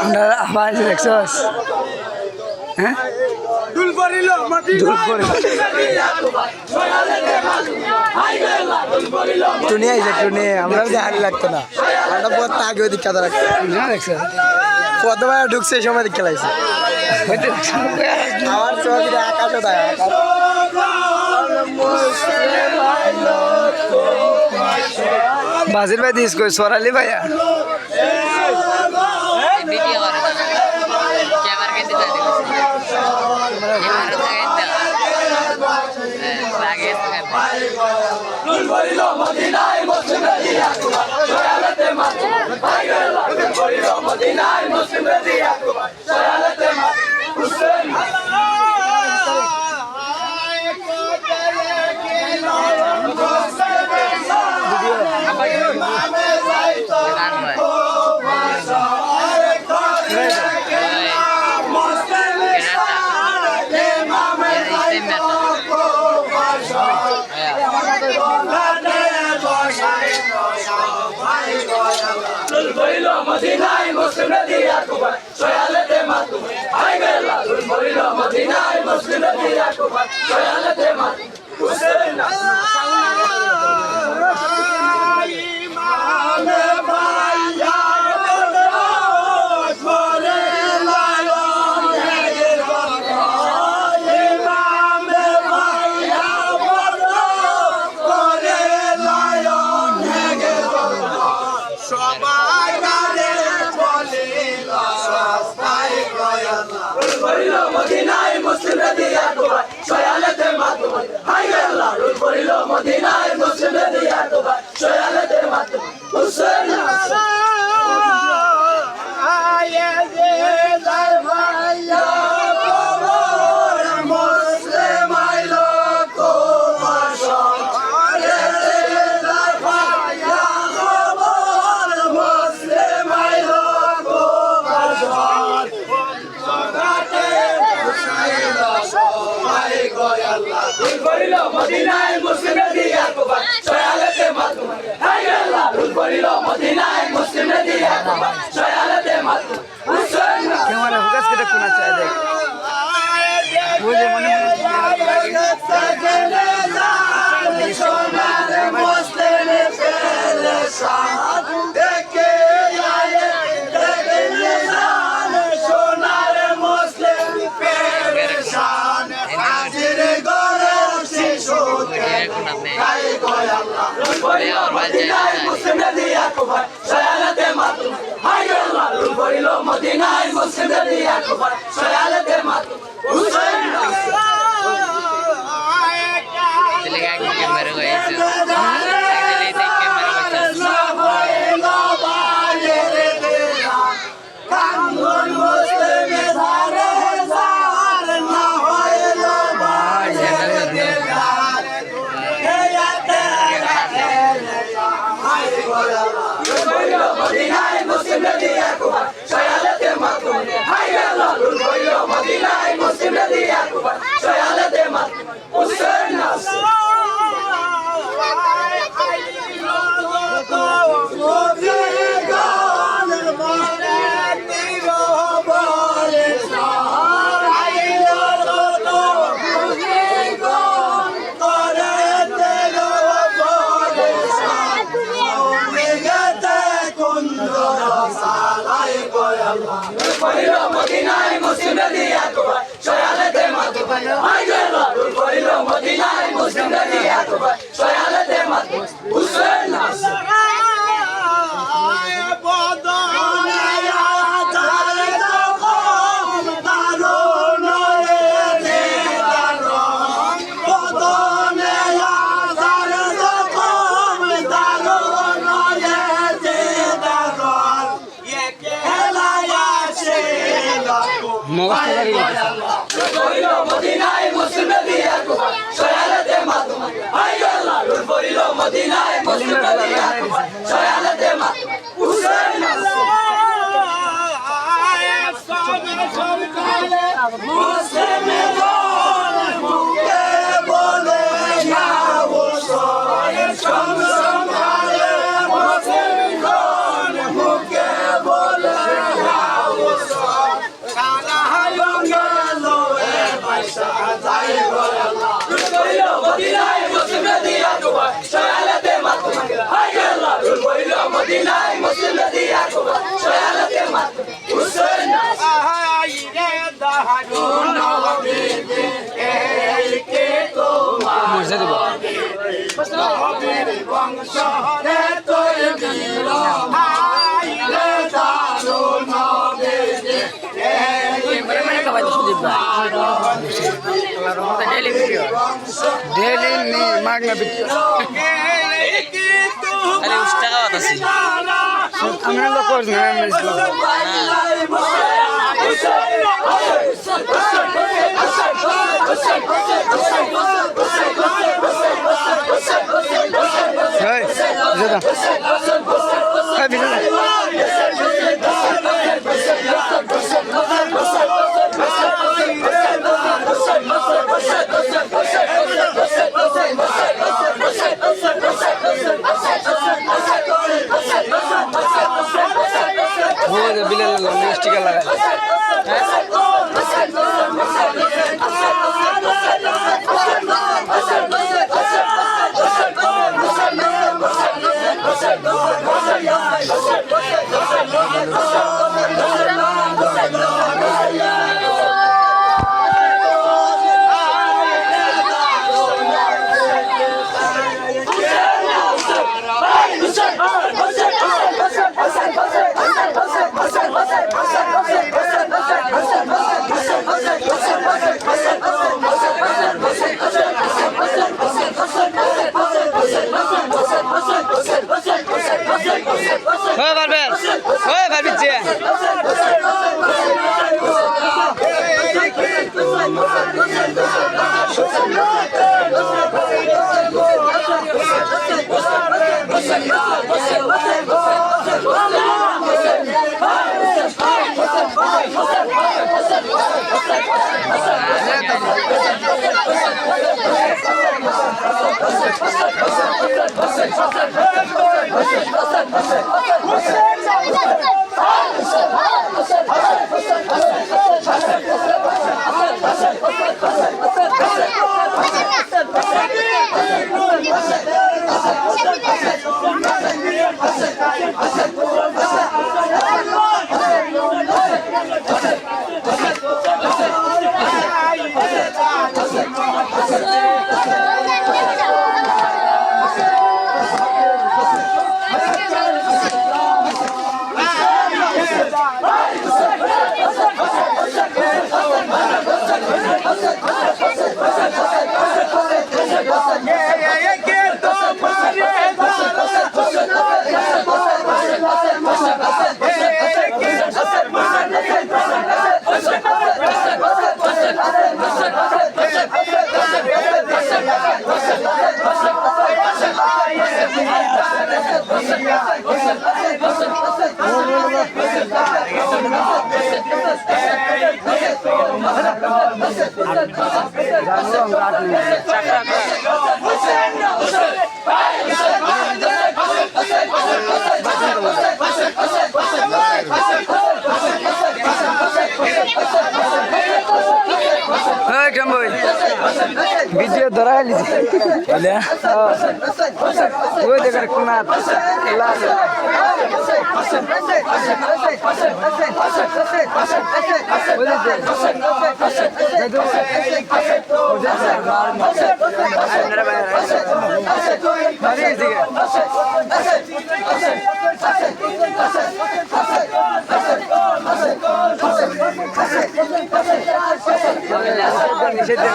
আমরা আবার দেখছস হ্যাঁ টুনি আইছে টুনি আমরা হারি লাগতো না আমরা বহুত আগে ওই দিকটা রাখতো দেখছো প্রথমে ঢুকছে এই সময় দিকে লাগছে আমার চোখে আকাশও দেয় বাজির ভাই দিস কই সরালি ভাইয়া মদিনায় মুসলিম দিয়া কুবার সয়ালতে মাতু আই গেলা বলিল মদিনায় মুসলিম দিয়া কুবার সয়ালতে মাতু হুসেন ইমাম ভাইয়া করে লালন নেগের বাবা ইমাম ভাইয়া করে লালন নেগের বাবা সবাই মদিনায় মুসলিম দিয়া কুবার সয়ালতে মাতু হাই গেলা রুল করিল মদিনায় মুসলিম দিয়া কুবার সয়ালতে মাতু হুসেন আয়ে যে যার ভাইয়া কবর মুসলিম আইলো কুবার সয়ালতে যার ভাইয়া কবর মুসলিম আইলো কুবার মদিনায় মুসলিম দিয়া কুবার সয়ালতে মাতু হাই গেলা রুল করিল মদিনায় মুসলিম দিয়া কুবার সয়ালতে মাতু হুসেন কেমন হুকাস কেটে কোনা চাই দেখ বুঝে মনে সোনার মুসলিম ফেলে সাদ দেখে আয়ে দেখে জান সোনার মুসলিম ফেলে শান হাজির গরে শিশু হাই গয় আল্লাহ মদিনায় মুসলিম দিয়া কুবার সয়ালতে মাতু হাই গেলা রুল করিল মদিনায় মুসলিম দিয়া কুবার সয়ালতে মাতু হুসেন মদিনায় মুসলিম দিয়া কুবার সয়ালতে মাতু হাই গেলা রুল করিল মদিনায় মুসলিম দিয়া কুবার সয়ালতে মাতু হুসেন মদিনায় মুসলিম দিয়া কুবার সয়ালতে মাতু হাই গেলা রুল করিল মদিনায় মুসলিম দিয়া কুবার সয়ালতে মাতু হুসেন মদিনায় মুসলিম দিয়া কুবার সয়ালতে মাতু হাই গেলা রুল করিল মদিনায় মুসলিম দিয়া কুবার সয়ালতে মাতু হুসেন মুসলিম মুখে বলে না মুখে বলে ডেইলি নি মাগনা বিক্রি আরে 20 টাকা আছে আমি তো কোর্স না আমি এই যেটা এই বিজয় बिल्ला स्टिकर लगा ভিডিও ধরা লিছি বলে ওই দেখার কোনা লাল নিষেধ